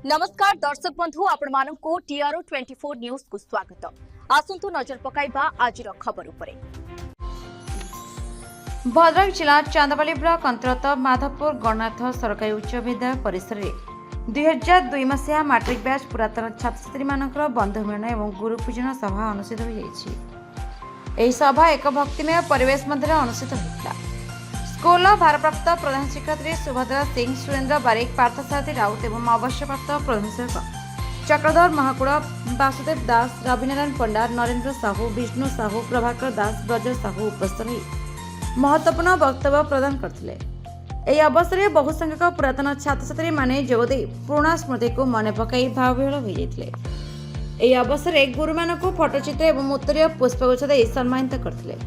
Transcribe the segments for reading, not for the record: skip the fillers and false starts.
नमस्कार दर्शक बंधु आपण मानक टीआरओ 24 न्यूज को स्वागत। आसंतु नजर पकाइबा आज खबर उपरे। भद्रक जिला चांदबाली ब्लॉक अंतर्गत माधवपुर गणनाथ सरकारी उच्च विद्यालय परिसर में 2002 मसीहा मैट्रिक बैच पुरातन छात्र छात्री मानकर बंधु मिलन और गुरु पूजन सभा अनुष्ठित हो सभा एक भक्तिमय परिवेश मध्य अनुष्ठित होता। स्कूल भारप्राप्त प्रधान शिक्षयित्री सुभद्रा सिंह, सुरेंद्र बारिक, पार्थसारथी राउत और अवश्यप्राप्त प्रधान शिक्षक चक्रधर महाकुड़, वासुदेव दास, रविनारायण पंडा, नरेंद्र साहू, विष्णु साहू, प्रभाकर दास, ब्रज साहू उपस्थित रही महत्वपूर्ण वक्तव्य प्रदान करथिले। एही अवसर में बहुसंख्यक पुरातन छात्र छात्री माने जोगदे पुराणा स्मृति को मन पकाई भावविहल हो जाइथिले। एही अवसर में गुरु मानक फोटोचित्र और उत्तरीय पुष्पगुच्छ दे सम्मानित करथिले।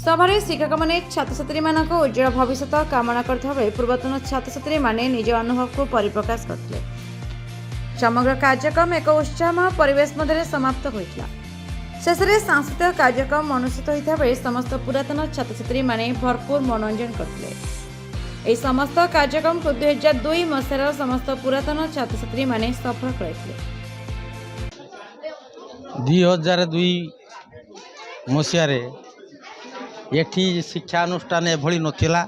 सभारे शिक्षक माने छात्र छात्री मानक उज्जवल भविष्य कामना करथिबा बेले पूर्वतन छात्र छात्री माने निज अनुभव को परिप्रकाश करथिले। समग्र कार्यक्रम एक उत्साहमय परिवेश मध्य समाप्त होइतला। शेष में सांस्कृतिक कार्यक्रम अनुष्ठित होता बेले समस्त पुरातन छात्र छात्री माने भरपूर मनोरंजन करथिले। समस्त कार्यक्रम को 2002 मसीहार समस्त पुरातन छात्र छात्री माने सफल करथिले। 2002 मसीह एठी शिक्षा अनुष्ठान एभली नथिला।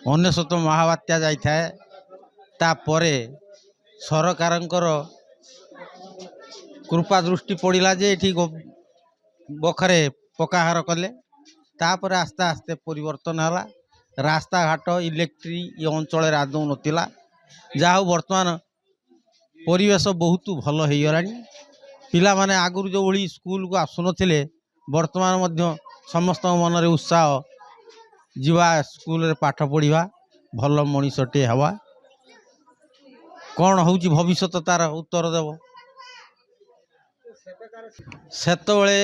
19 महाबात्या जाइथाए तापरे सरकारंकर कृपा दृष्टि पड़िला जे एठी बखरे पकाहार कले। तापर आस्ते आस्ते परिवर्तन हला। रास्ता घाट इलेक्ट्री ये अंचल आदौ नथिला। जाहु वर्तमान परिवेश बहुत भल हो गलानी। पिला माने आगुर जो भली स्कूल को आसुनथिले वर्तमान मध्य समस्त मन रे उत्साह जीवा स्कूल रे पाठ पढ़िबा भल मनीषटे हवा। कौन होउची भविष्य तार उत्तर देव। सेतबेले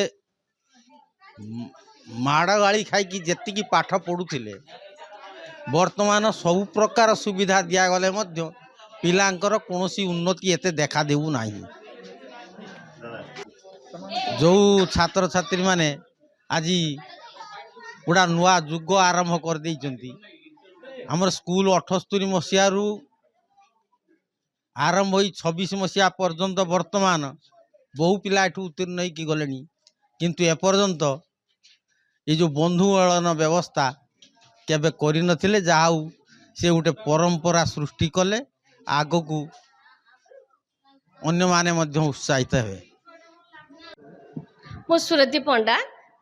माड़ गाड़ी खाई जेतिकी पाठ पढ़ुथिले वर्तमान सब प्रकार सुविधा दिया गले मध्य पिलांकर कोनोसी उन्नति एते देखा देउ नाही। जो छात्र छात्री माने आज पूरा नुआ जुग आरंभ कर देइचंती। हमर स्कूल 78 मसीह आरंभ होई 26 मसीहा पर्यंत वर्तमान बहु पिला एठू उत्तीर्ण होई कि गलेनी। किंतु एपर्यंत ये जो बंधु मिलन व्यवस्था केबे करि नथिले। जाऊ से गोटे परंपरा सृष्टि कले आगो को अन्य माने मध्य उत्साहित हे। मो सुरती पंडा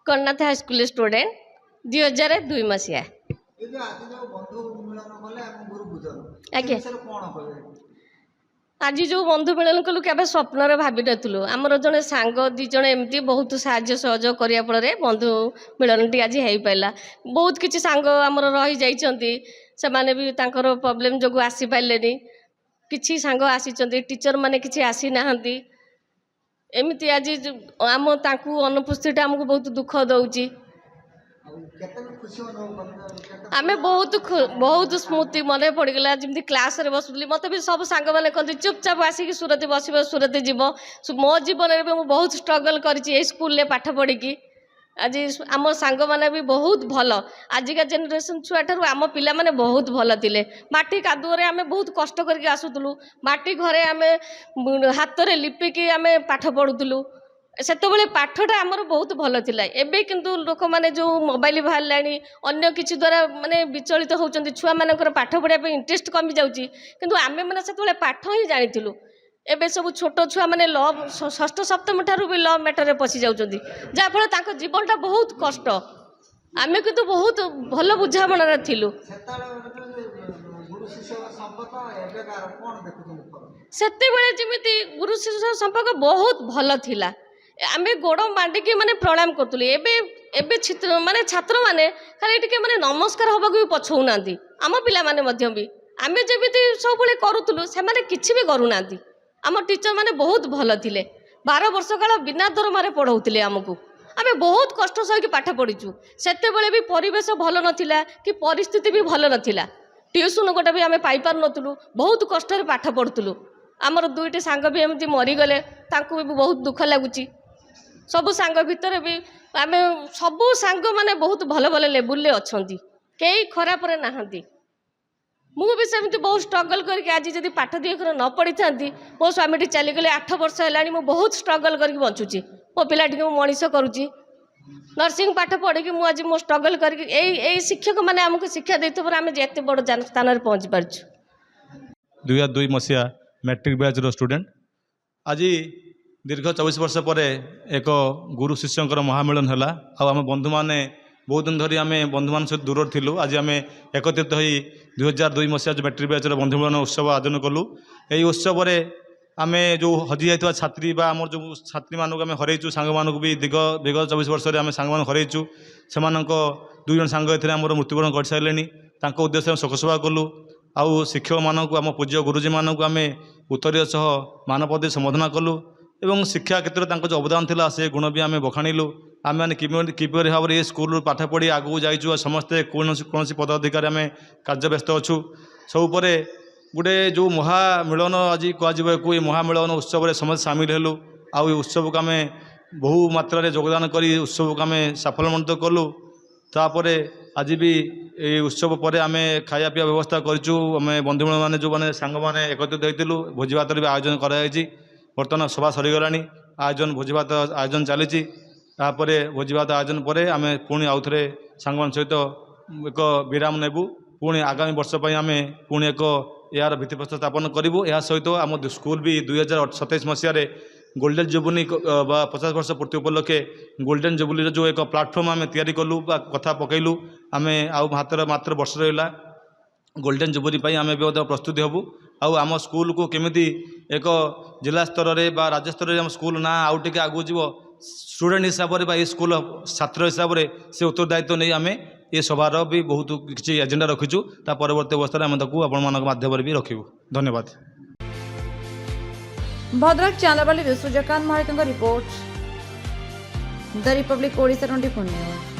गणनाथ हाई स्कूल स्टूडेंट 2002 मसीहा। आज्ञा आज जो बंधु मिलन कलु केबे स्वप्न भावी नथुलु। आमर जने सांग दी जने एमती बहुत साहाय्य सहयोग करिया फल बंधु मिलन टी आज हेई पाइला। बहुत किछि सांग आमर रही जाइछंती। से माने भी तांकर प्रॉब्लम जोगु आसी पाइलेनी। किछि सांग आसीचंती, टीचर माने किछि आसी नाहंती। एमती आज आम तांकु अनुपस्थित हमको बहुत दुख दउची। आमे बहुत स्मृति मन पड़गला। जमी क्लास रे बसुली मत भी सब सांग मैंने कहते चुपचाप आसिक सुरत बस सुरत जीव। मो जीवन में मुझे बहुत स्ट्रगल कर स्कूल पाठ पढ़ी। आज आम सांग मैंने भी बहुत भल। आजिका जेनेरेशन छुआ ठार आम पिला माने बहुत भल थिले। माटी कादुअरे आमे बहुत कष्ट करके आसुतलु। माटी घरे आमे हाथ रे लिपिकी आमे पाठ पढ़ुतलु। सेतबेले पाठटा आमर बहुत भल थिला। एबे किंतु लोक माने जो मोबाइल बाहरलानी अन्य किछि द्वारा माने विचलित होउचंती। छुआ मानकर पाठ पढ़िया पे इंटरेस्ट कमी जाउची। किंतु आमे माने सेतबेले पाठ ही जानिथिलु। एबे सब छोट छुआ माने लव षष्ठ सप्तम ठारू भी लव मैटर रे पसी जाउचंती। जा फल ताको जीवनटा बहुत कष्ट। आमे किंतु बहुत भल बुझामणा रे थिलु। सेतेबेले जेमिति गुरु शिष्य संपर्क बहुत भल थिला। आमे गोड़ बांडिकी माने प्रणाम करतुली। एबे एबे छात्र माने खाली टिके माने नमस्कार होबा को पछौ नांती। आम पिला माने मध्य भी आमे जेमिति सब बेले करूतलु से माने किछि भी करू नांती। आम टीचर माने बहुत भल थिले। 12 वर्ष काल बिना दरमारे पढ़ौतिले हमकु। आमे बहुत कष्ट सही पाठ पढ़ीचु। सेतेबेले भी परिवेश भल नथिला कि परिस्थिति भी भल नथिला। ट्यूशन गोटे भी आमे पाई पार नथुलु। बहुत कष्ट रे पाठ पढ़ुतलु। आमर दुईटी सांग भी एमती मरी गले। तांकु भी बहुत दुख लागुची। सबु सांग भितर भी आमे सबु सांग माने बहुत भल भल लेवल ले अछंती। केई खराब रे नाहंती। ମୁଁ ବି ସେମିତି ବହୁତ ଷ୍ଟ୍ରଗଲ୍ କରିକି ଆଜି ଯଦି ପାଠ ଦୁଇ ଅକ୍ଷର ନ ପଢ଼ିଥାନ୍ତି ମୋ ସ୍ୱାମୀଟି ଚାଲିଗଲେ 8 ବର୍ଷ ହେଲାଣି ମୁଁ ବହୁତ ଷ୍ଟ୍ରଗଲ୍ କରିକି ବଞ୍ଚୁଛି ମୋ ପିଲାଟିକୁ ମୁଁ ମଣିଷ କରୁଛି ନର୍ସିଂ ପାଠ ପଢ଼ିକି ମୁଁ ଆଜି ମୋ ଷ୍ଟ୍ରଗଲ୍ କରିକି ଏଇ ଶିକ୍ଷକମାନେ ଆମକୁ ଶିକ୍ଷା ଦେଇଥିବାରୁ ଆମେ ଏତେ ବଡ଼ ସ୍ଥାନରେ ପହଞ୍ଚି ପାରିଛୁ 2002 ମସିହା ମ୍ୟାଟ୍ରିକ୍ ବ୍ୟାଚ୍ର ଷ୍ଟୁଡେଣ୍ଟ ଆଜି ଦୀର୍ଘ 24 ବର୍ଷ ପରେ ଏକ ଗୁରୁ ଶିଷ୍ୟଙ୍କର ମହାମିଳନ ହେଲା ଆଉ ଆମ ବନ୍ଧୁମାନେ ବହୁତ ଦିନ ଧରି ଆମେ ବନ୍ଧୁମାନଙ୍କ ସହିତ ଦୂରରେ ଥିଲୁ ଆଜି ଆମେ ଏକତ୍ରିତ ହୋଇ 2002 ମସିହା ଯେଉଁ ମ୍ୟାଟ୍ରିକ୍ ବ୍ୟାଚ୍ର ବନ୍ଧୁମିଳନ ଉତ୍ସବ ଆୟୋଜନ କଲୁ ଏହି ଉତ୍ସବରେ ଆମେ ଯେଉଁ ହଜି ଯାଇଥିବା ଛାତ୍ରୀ ବା ଆମର ଯେଉଁ ଛାତ୍ରୀମାନଙ୍କୁ ଆମେ ହରାଇଛୁ ସାଙ୍ଗମାନଙ୍କୁ ବି ବିଗତ 24 ବର୍ଷରେ ଆମେ ସାଙ୍ଗମାନଙ୍କୁ ହରାଇଛୁ ସେମାନଙ୍କ 2 ଜଣ ସାଙ୍ଗ ଏଥିରେ ଆମର ମୃତ୍ୟୁବରଣ କରିସାରିଲେଣି ତାଙ୍କ ଉଦ୍ଦେଶ୍ୟରେ ଆମେ ଶୋକସଭା କଲୁ ଆଉ ଶିକ୍ଷକମାନଙ୍କୁ ଆମ ପୂଜ୍ୟ ଗୁରୁଜୀମାନଙ୍କୁ ଆମେ ଉତ୍ତରୀୟ ସହ ମାନପଦରେ ସମ୍ବୋଧନା କଲୁ ଏବଂ ଶିକ୍ଷା କ୍ଷେତ୍ରରେ ତାଙ୍କ ଯେଉଁ ଅବଦାନ ଥିଲା ସେ ଗୁଣ ବି ଆମେ ବଖାଣିଲୁ ଆମେମାନେ କିପରି ଭାବରେ ଏ ସ୍କୁଲରୁ ପାଠ ପଢ଼ି ଆଗକୁ ଯାଇଛୁ ଆଉ ସମସ୍ତେ କୌଣସି ପଦାଧିକାରୀ ଆମେ କାର୍ଯ୍ୟବ୍ୟସ୍ତ ଅଛୁ ସବୁପରେ ଗୋଟେ ଯେଉଁ ମହାମିଳନ ଆଜି କୁହାଯିବାକୁ ଏ ମହାମିଳନ ଉତ୍ସବରେ ସମସ୍ତେ ସାମିଲ ହେଲୁ ଆଉ ଏ ଉତ୍ସବକୁ ଆମେ ବହୁ ମାତ୍ରାରେ ଯୋଗଦାନ କରି ଉତ୍ସବକୁ ଆମେ ସାଫଲ୍ୟମଣ୍ଡିତ କଲୁ ତାପରେ ଆଜି ବି এই উৎসব পরে আমি খাଇବା পিଇବା ব্যবস্থা করছু আমি বন্ধুମାନେ ଯେଉଁମାନେ ସାଙ୍ଗମାନେ একত্রিত হয়েছিল ভোজি ভাতর ବି আয়োজন କରାଯାଇଛି ବର୍ତ୍ତମାନ ସଭା ସରିଗଲାଣି ଆୟୋଜନ ଭୋଜି ଭାତ ଆୟୋଜନ ଚାଲିଛି ତାପରେ ଭୋଜି ଭାତ ଆୟୋଜନ ପରେ ଆମେ ପୁଣି ଆଉଥରେ ସାଙ୍ଗମାନଙ୍କ ସହିତ ଏକ ବିରାମ ନେବୁ ପୁଣି ଆଗାମୀ ବର୍ଷ ପାଇଁ ଆମେ ପୁଣି ଏକ ଏହାର ଭିତ୍ତିପ୍ରସ୍ତର ସ୍ଥାପନ କରିବୁ ଏହା ସହିତ ଆମ ସ୍କୁଲ ବି 2027 ମସିହାରେ ଗୋଲ୍ଡେନ୍ ଜୁବୁଲି ବା 50 ବର୍ଷ ପୂର୍ତ୍ତି ଉପଲକ୍ଷେ ଗୋଲ୍ଡେନ୍ ଜୁବୁଲିର ଯେଉଁ ଏକ ପ୍ଲାଟଫର୍ମ ଆମେ ତିଆରି କଲୁ ବା କଥା ପକାଇଲୁ ଆମେ ଆଉ ମାତ୍ର ବର୍ଷ ରହିଲା ଗୋଲ୍ଡେନ୍ ଜୁବୁଲି ପାଇଁ ଆମେ ବି ମଧ୍ୟ ପ୍ରସ୍ତୁତି ହେବୁ ଆଉ ଆମ ସ୍କୁଲକୁ କେମିତି ଏକ ଜିଲ୍ଲା ସ୍ତରରେ ବା ରାଜ୍ୟ ସ୍ତରରେ ଆମ ସ୍କୁଲ ନାଁ ଆଉ ଟିକେ ଆଗକୁ ଯିବ ଷ୍ଟୁଡେଣ୍ଟ ହିସାବରେ ବା ଏ ସ୍କୁଲ ଛାତ୍ର ହିସାବରେ ସେ ଉତ୍ତରଦାୟିତ୍ୱ ନେଇ ଆମେ ଏ ସଭାର ବି ବହୁତ କିଛି ଏଜେଣ୍ଡା ରଖିଛୁ ତା ପରବର୍ତ୍ତୀ ଅବସ୍ଥାରେ ଆମେ ତାକୁ ଆପଣମାନଙ୍କ ମାଧ୍ୟମରେ ବି ରଖିବୁ ଧନ୍ୟବାଦ ଭଦ୍ରକ ଚାନ୍ଦବାଲି ସୂର୍ଯ୍ୟକାନ୍ତ ମହାଳିକଙ୍କ report the republic Odisha 24 news.